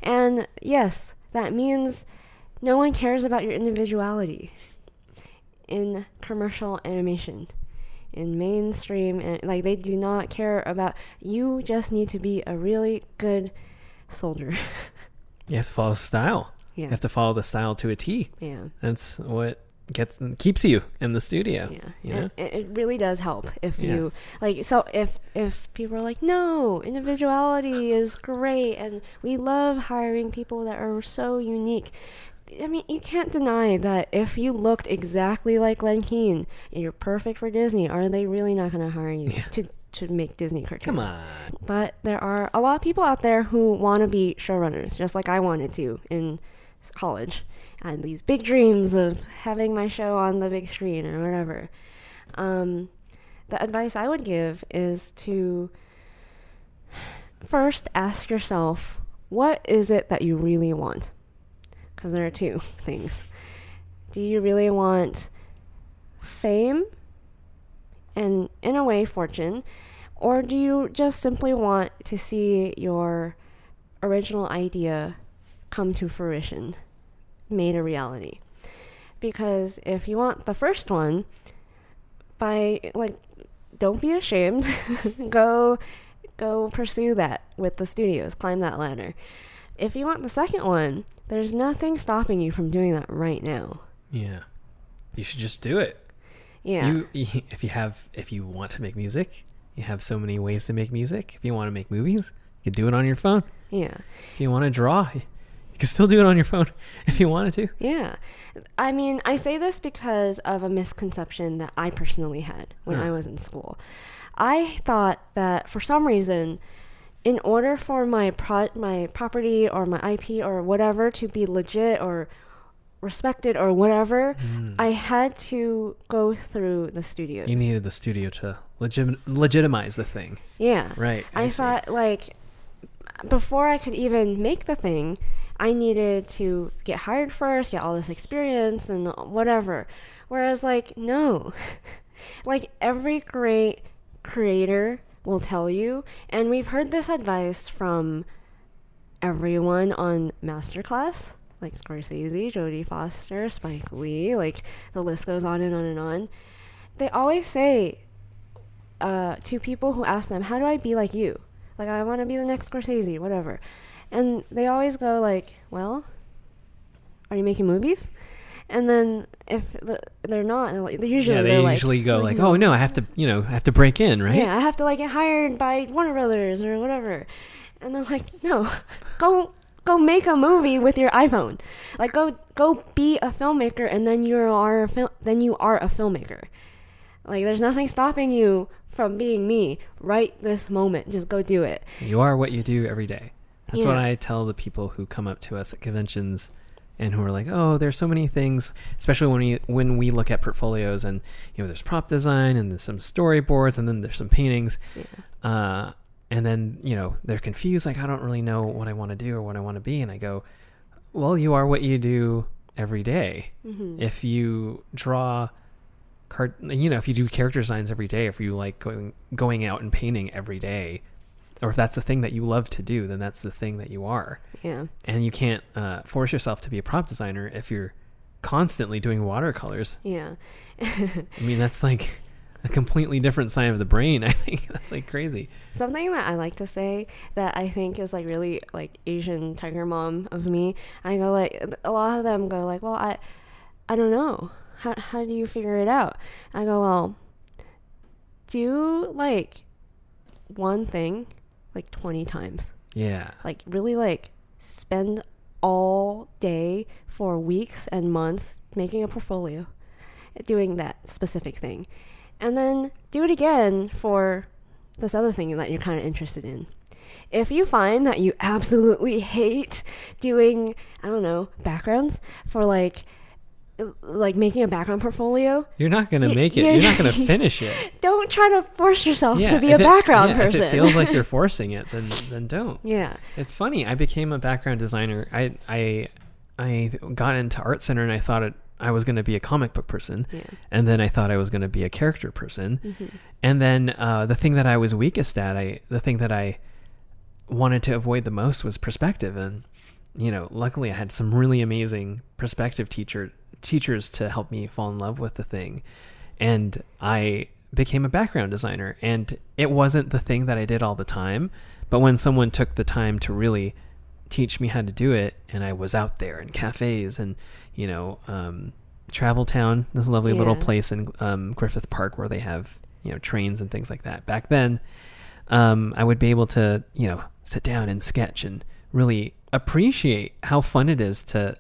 And yes, that means no one cares about your individuality in commercial animation. In mainstream, and like they do not care about you. Just need to be a really good soldier. You have to follow style. Yeah. You have to follow the style to a T. Yeah. That's what keeps you in the studio. Yeah. You know? It really does help if you like. So if people are like, no, individuality is great and we love hiring people that are so unique. I mean, you can't deny that if you looked exactly like Glen Keane and you're perfect for Disney, are they really not going to hire you to make Disney cartoons? Come on. But there are a lot of people out there who want to be showrunners, just like I wanted to in college. I had these big dreams of having my show on the big screen or whatever. The advice I would give is to first ask yourself, what is it that you really want? Because there are two things. Do you really want fame and, in a way, fortune? Or do you just simply want to see your original idea come to fruition, made a reality? Because if you want the first one, don't be ashamed. Go pursue that with the studios. Climb that ladder. If you want the second one, there's nothing stopping you from doing that right now. Yeah. You should just do it. Yeah. If you want to make music, you have so many ways to make music. If you want to make movies, you can do it on your phone. Yeah. If you want to draw, you can still do it on your phone if you wanted to. Yeah. I mean, I say this because of a misconception that I personally had when I was in school. I thought that for some reason, in order for my property or my IP or whatever to be legit or respected or whatever, I had to go through the studios. You needed the studio to legitimize the thing. Yeah. Right. I thought, like, before I could even make the thing, I needed to get hired first, get all this experience and whatever. Whereas, like, no. Like, every great creator will tell you, and we've heard this advice from everyone on Masterclass, like Scorsese, Jodie Foster, Spike Lee, like the list goes on and on and on. They always say to people who ask them, how do I be like you? Like, I want to be the next Scorsese, whatever. And they always go like, well, are you making movies? And then if they're not, they usually go like, oh no, I have to break in, right? Yeah, I have to like get hired by Warner Brothers or whatever. And they're like, no, go make a movie with your iPhone. Like, go be a filmmaker, and then you are a filmmaker. Like, there's nothing stopping you from being me right this moment. Just go do it. You are what you do every day. That's what I tell the people who come up to us at conventions and who are like, oh, there's so many things, especially when we look at portfolios and, there's prop design and there's some storyboards and then there's some paintings. Yeah. And then, they're confused. Like, I don't really know what I want to do or what I want to be. And I go, well, you are what you do every day. Mm-hmm. If you draw if you do character designs every day, if you like going out and painting every day, or if that's the thing that you love to do, then that's the thing that you are. Yeah. And you can't force yourself to be a prop designer if you're constantly doing watercolors. Yeah. I mean, that's like a completely different side of the brain. I think that's like crazy. Something that I like to say that I think is like really like Asian tiger mom of me, I go like, a lot of them go like, well, I don't know. How do you figure it out? I go, well, do like one thing like 20 times. Yeah. Like, really, like, spend all day for weeks and months making a portfolio, doing that specific thing. And then do it again for this other thing that you're kind of interested in. If you find that you absolutely hate doing, I don't know, backgrounds for like making a background portfolio, you're not going to make it. You're not going to finish it. Don't try to force yourself to be a background person. If it feels like you're forcing it, then don't. Yeah. It's funny. I became a background designer. I got into Art Center and I thought I was going to be a comic book person. Yeah. And then I thought I was going to be a character person. Mm-hmm. And then the thing that I was weakest at, the thing that I wanted to avoid the most was perspective. And, luckily I had some really amazing perspective teachers to help me fall in love with the thing. And I became a background designer, and it wasn't the thing that I did all the time, but when someone took the time to really teach me how to do it, and I was out there in cafes and Travel Town, this lovely little place in Griffith Park where they have trains and things like that. Back then I would be able to sit down and sketch and really appreciate how fun it is to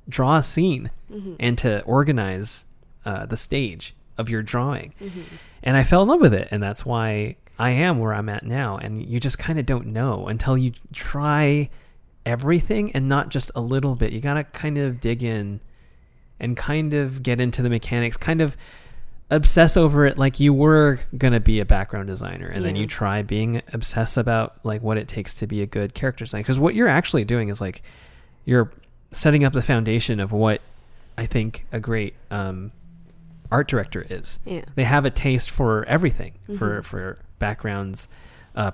draw a scene. Mm-hmm. And to organize the stage of your drawing. Mm-hmm. And I fell in love with it, and that's why I am where I'm at now. And you just kind of don't know until you try everything and not just a little bit. You gotta kind of dig in and kind of get into the mechanics, kind of obsess over it like you were gonna be a background designer, and then you try being obsessed about like what it takes to be a good character designer. Because what you're actually doing is like you're setting up the foundation of what I think a great art director is. Yeah. They have a taste for everything, mm-hmm. for backgrounds,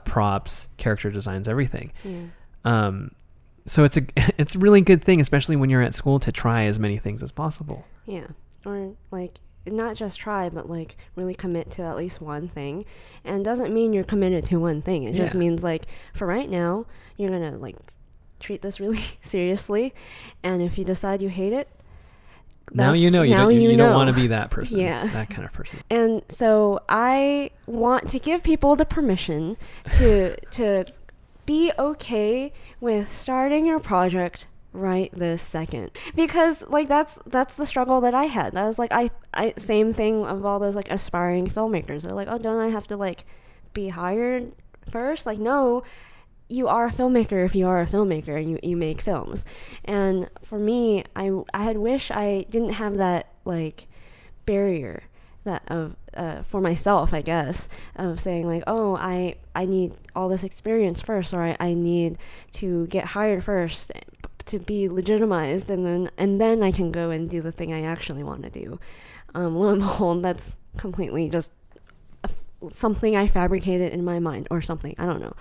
props, character designs, everything. Yeah. So it's a really good thing, especially when you're at school, to try as many things as possible. Yeah. Or like not just try, but like really commit to at least one thing. And it doesn't mean you're committed to one thing. It just means like for right now, you're going to like treat this really seriously. And if you decide you hate it, Now you know. You don't want to be that person. Yeah. That kind of person. And so I want to give people the permission to be okay with starting your project right this second, because like that's the struggle that I had. I was like, I same thing of all those like aspiring filmmakers. They're like, oh, don't I have to like be hired first? Like, no, you are a filmmaker if you are a filmmaker and you make films. And for me, I had wish I didn't have that like barrier that of for myself, I guess, of saying like, oh, I need all this experience first, or I need to get hired first to be legitimized, and then I can go and do the thing I actually want to do. Lo and behold, that's completely just something I fabricated in my mind or something. I don't know.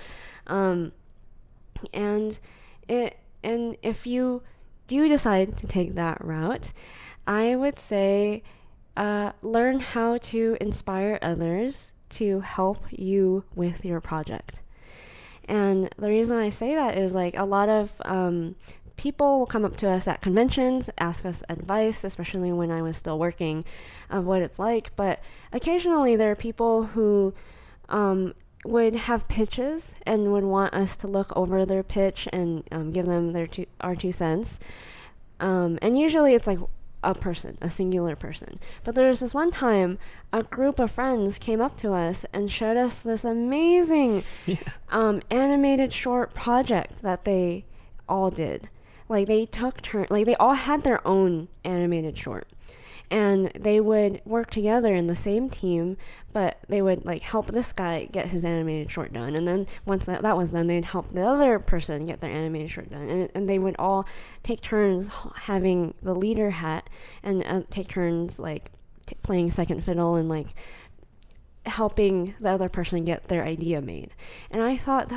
And if you do decide to take that route, I would say learn how to inspire others to help you with your project. And the reason I say that is like a lot of people will come up to us at conventions, ask us advice, especially when I was still working, of what it's like. But occasionally there are people who would have pitches and would want us to look over their pitch and give them our 2 cents. And usually it's like a singular person. But there was this one time a group of friends came up to us and showed us this amazing animated short project that they all did. Like they took turns, like they all had their own animated short, and they would work together in the same team, but they would like help this guy get his animated short done, and then once that was done, they'd help the other person get their animated short done, and they would all take turns having the leader hat and take turns like playing second fiddle and like helping the other person get their idea made. And I thought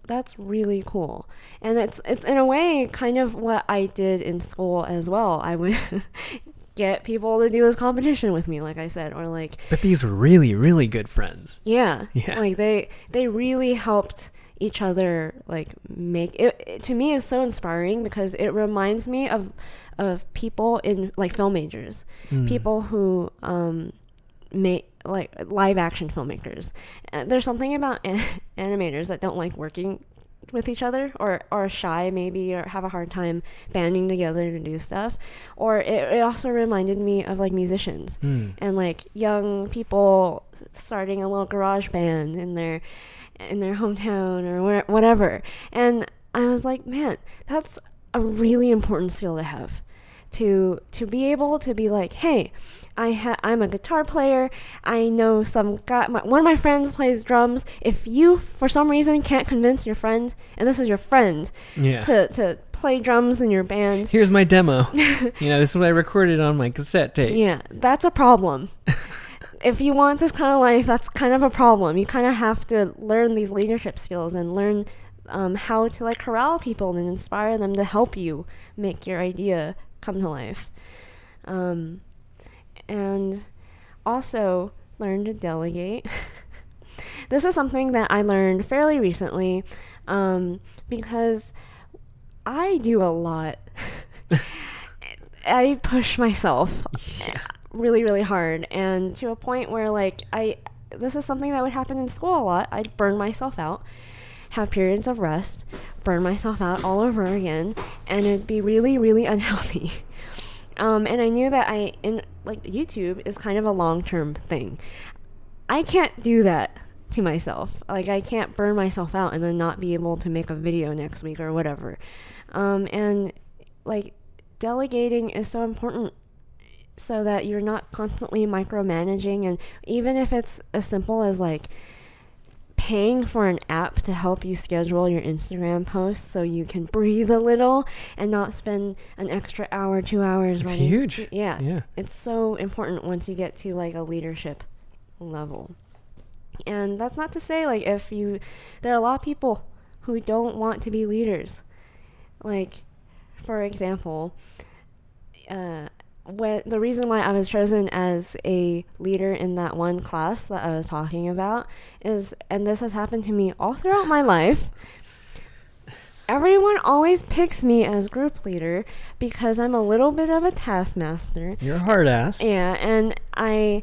that's really cool. And it's in a way kind of what I did in school as well. I would get people to do this competition with me, like I said, or like. But these were really, really good friends. Yeah. Like they really helped each other like make it. To me, is so inspiring because it reminds me of people in like film majors, people who make like live action filmmakers. There's something about animators that don't like working with each other, or are shy maybe, or have a hard time banding together to do stuff. Or it also reminded me of like musicians and like young people starting a little garage band in their hometown or whatever. And I was like, man, that's a really important skill to have, to be able to be like, hey, I'm a guitar player. I know some guy. One of my friends plays drums. If you, for some reason, can't convince your friend, and this is your friend, to play drums in your band, here's my demo. This is what I recorded on my cassette tape. Yeah, that's a problem. If you want this kind of life, that's kind of a problem. You kind of have to learn these leadership skills and learn how to like corral people and inspire them to help you make your idea come to life. And also learn to delegate. This is something that I learned fairly recently, because I do a lot. I push myself really, really hard, and to a point where like this is something that would happen in school a lot. I'd burn myself out, have periods of rest, burn myself out all over again, and it'd be really, really unhealthy. And I knew that YouTube is kind of a long-term thing. I can't do that to myself. Like, I can't burn myself out and then not be able to make a video next week or whatever. And like delegating is so important so that you're not constantly micromanaging. And even if it's as simple as like paying for an app to help you schedule your Instagram posts so you can breathe a little and not spend an extra hour, 2 hours it's running. Huge. Yeah. It's so important once you get to like a leadership level. And that's not to say like there are a lot of people who don't want to be leaders. Like, for example, the reason why I was chosen as a leader in that one class that I was talking about is, and this has happened to me all throughout my life, everyone always picks me as group leader because I'm a little bit of a taskmaster. You're a hard ass. Yeah, and I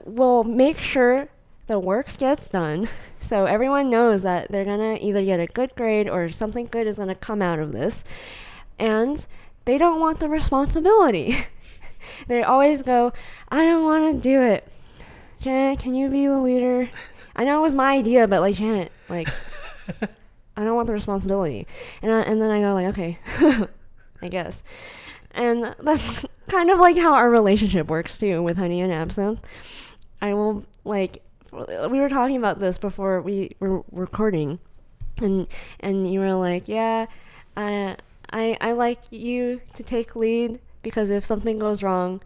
will make sure the work gets done, so everyone knows that they're gonna either get a good grade or something good is gonna come out of this, and they don't want the responsibility. They always go, I don't want to do it. Janet, can you be the leader? I know it was my idea, but like, Janet, like, I don't want the responsibility. And then I go like, okay, I guess. And that's kind of like how our relationship works too with Honey and Absinthe. I will, like, we were talking about this before we were recording, and you were like, yeah, I like you to take lead because if something goes wrong,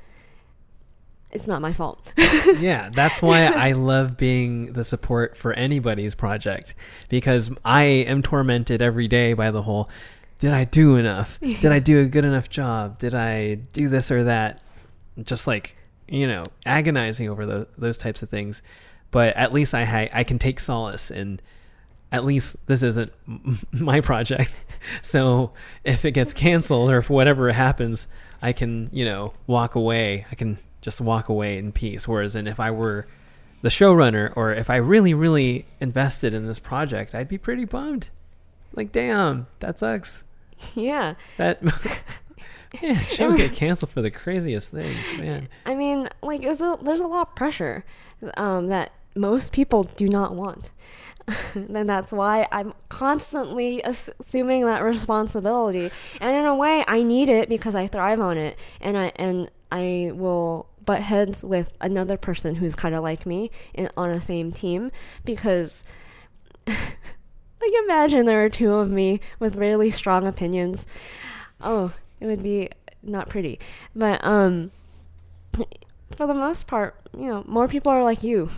it's not my fault. Yeah, that's why I love being the support for anybody's project, because I am tormented every day by the whole, did I do enough? Did I do a good enough job? Did I do this or that? Just like, agonizing over those types of things. But at least I can take solace in, at least this isn't my project. So if it gets canceled or if whatever happens, I can, walk away. I can just walk away in peace. Whereas if I were the showrunner, or if I really, really invested in this project, I'd be pretty bummed. Like, damn, that sucks. Yeah. Yeah, shows get canceled for the craziest things, man. I mean, like, there's a lot of pressure that most people do not want. And that's why I'm constantly assuming that responsibility. And in a way, I need it because I thrive on it. And I will butt heads with another person who's kind of like me on a same team because, like, imagine there are two of me with really strong opinions. Oh, it would be not pretty. But for the most part, more people are like you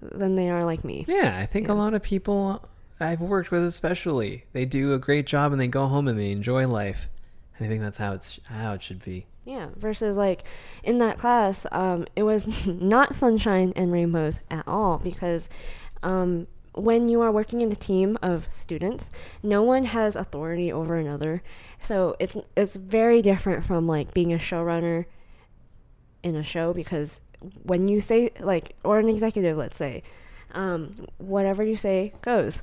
than they are like me. Yeah, I think a lot of people I've worked with, especially, they do a great job and they go home and they enjoy life. And I think that's how it should be. Yeah, versus like in that class, it was not sunshine and rainbows at all because when you are working in a team of students, no one has authority over another. So it's very different from like being a showrunner in a show, because when you say, like, or an executive, let's say, whatever you say goes.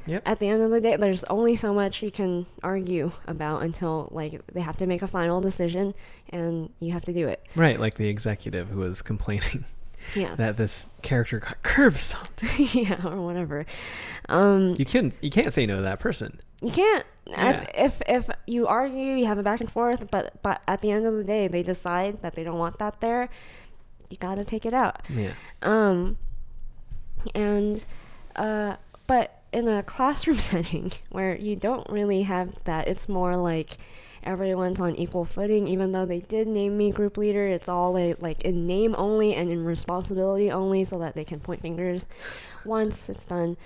Yep. At the end of the day, there's only so much you can argue about until, like, they have to make a final decision and you have to do it. Right, like the executive who was complaining that this character got curb stomped. Yeah, or whatever. You can't say no to that person. You can't. Yeah. If you argue, you have a back and forth, but at the end of the day, they decide that they don't want that there, you gotta take it out. Yeah. But in a classroom setting where you don't really have that, it's more like everyone's on equal footing. Even though they did name me group leader, it's all like in name only and in responsibility only, so that they can point fingers once it's done.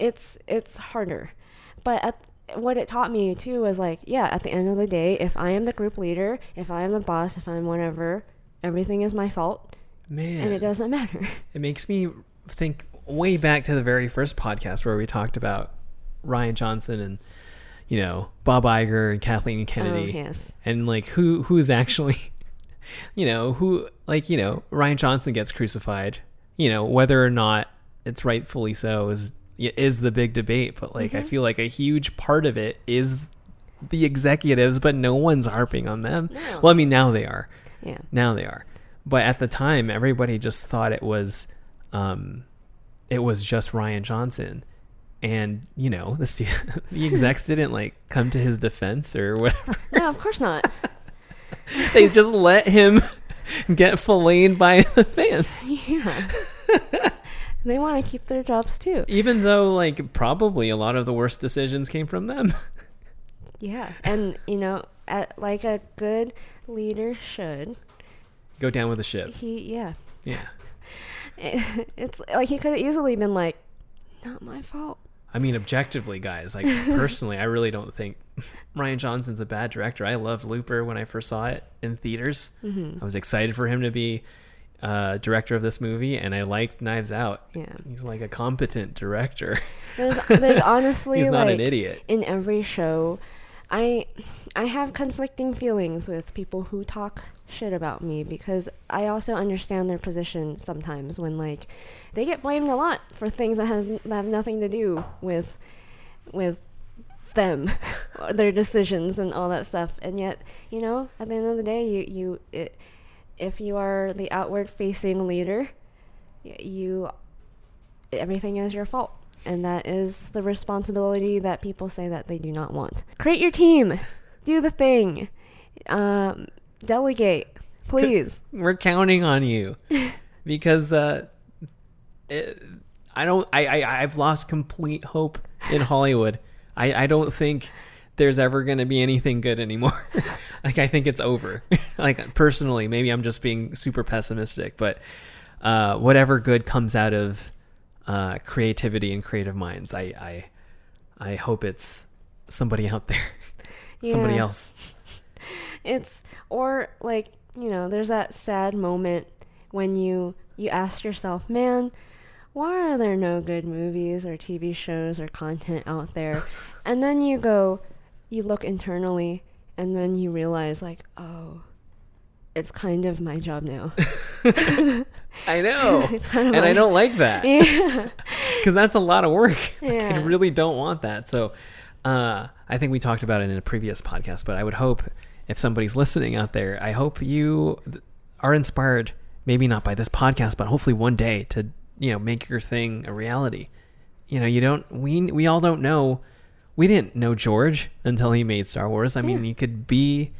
It's harder. But what it taught me too was like, yeah, at the end of the day, if I am the group leader, if I am the boss, if I'm whatever, everything is my fault. Man. And it doesn't matter. It makes me think way back to the very first podcast where we talked about Rian Johnson and, Bob Iger and Kathleen Kennedy. Oh, yes. And like who's actually, Rian Johnson gets crucified, whether or not it's rightfully so is the big debate. But like, I feel like a huge part of it is the executives, but no one's harping on them. No. Well, I mean, now they are. Yeah. Now they are. But at the time, everybody just thought it was just Rian Johnson. And, the execs didn't like come to his defense or whatever. No, of course not. They just let him get filleted by the fans. Yeah. They want to keep their jobs too. Even though, like, probably a lot of the worst decisions came from them. Yeah. And, like a good leader should go down with the ship. Yeah. It's like he could have easily been like, not my fault. I mean, objectively, guys, like, personally, I really don't think Rian Johnson's a bad director. I loved Looper when I first saw it in theaters. I was excited for him to be director of this movie, and I liked Knives Out. Yeah. He's like a competent director. There's honestly he's not like, an idiot. In every show, I have conflicting feelings with people who talk shit about me, because I also understand their position sometimes when like they get blamed a lot for things that have nothing to do with them, their decisions and all that stuff. And yet, you know, at the end of the day, if you are the outward facing leader, everything is your fault. And that is the responsibility that people say that they do not want. Create your team. Do the thing. Delegate. Please. We're counting on you. Because I've lost complete hope in Hollywood. I don't think there's ever going to be anything good anymore. Like, I think it's over. Like, personally, maybe I'm just being super pessimistic, but whatever good comes out of creativity and creative minds, I hope it's somebody out there. Somebody else. Or like, you know, there's that sad moment when you ask yourself, man, why are there no good movies or TV shows or content out there? And then you look internally, and then you realize, like, oh, it's kind of my job now. I know. And I don't like that. Yeah. Because that's a lot of work. Yeah. Like, I really don't want that. So I think we talked about it in a previous podcast, but I would hope if somebody's listening out there, I hope you are inspired, maybe not by this podcast, but hopefully one day to, you know, make your thing a reality. You know, we all don't know. We didn't know George until he made Star Wars. I mean, you could be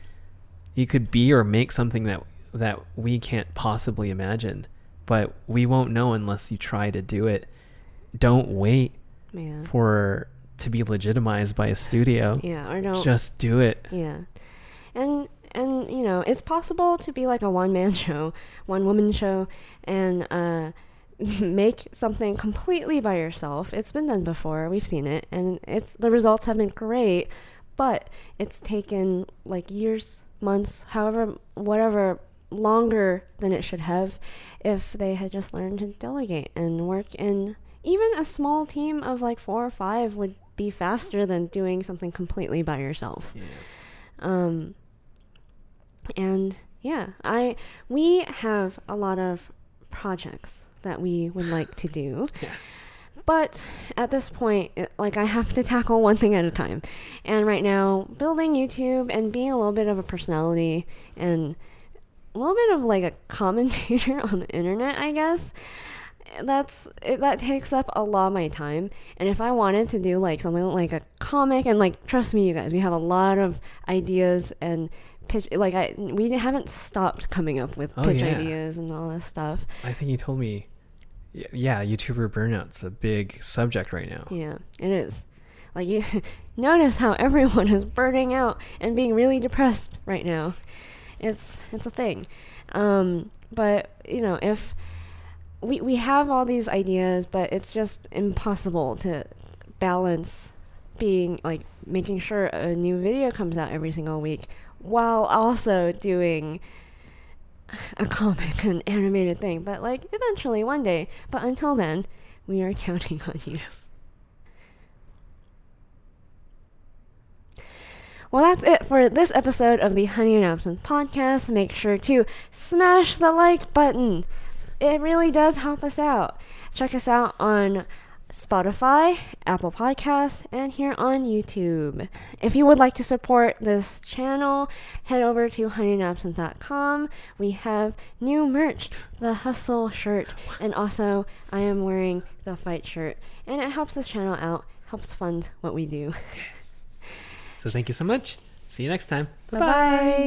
or make something that we can't possibly imagine, but we won't know unless you try to do it. Don't wait to be legitimized by a studio. Yeah, or don't just do it. Yeah. And you know, it's possible to be like a one-man show, one-woman show, and make something completely by yourself. It's been done before. We've seen it, and the results have been great, but it's taken like years, months, whatever longer than it should have, if they had just learned to delegate and work in even a small team of like 4 or 5 would be faster than doing something completely by yourself. Yeah. And yeah, we have a lot of projects that we would like to do. Yeah. But at this point, I have to tackle one thing at a time. And right now, building YouTube and being a little bit of a personality and a little bit of like a commentator on the internet, I guess, that takes up a lot of my time. And if I wanted to do like something like a comic, and like, trust me, you guys, we have a lot of ideas and pitch. Like we haven't stopped coming up with pitch ideas and all this stuff. I think you told me. Yeah, YouTuber burnout's a big subject right now. Yeah, it is. Like, you notice how everyone is burning out and being really depressed right now. It's a thing. But, you know, if we have all these ideas, but it's just impossible to balance being, like, making sure a new video comes out every single week while also doing a comic, an animated thing. But like, eventually, one day. But until then, we are counting on you. Yes. Well, that's it for this episode of the Honey and Absinthe podcast. Make sure to smash the like button. It really does help us out. Check us out on Spotify, Apple Podcasts, and here on YouTube. If you would like to support this channel, head over to honeyandabsinthe.com. We have new merch, the Hustle shirt, and also I am wearing the Fight shirt, and it helps this channel out, helps fund what we do. So thank you so much. See you next time. Bye-bye.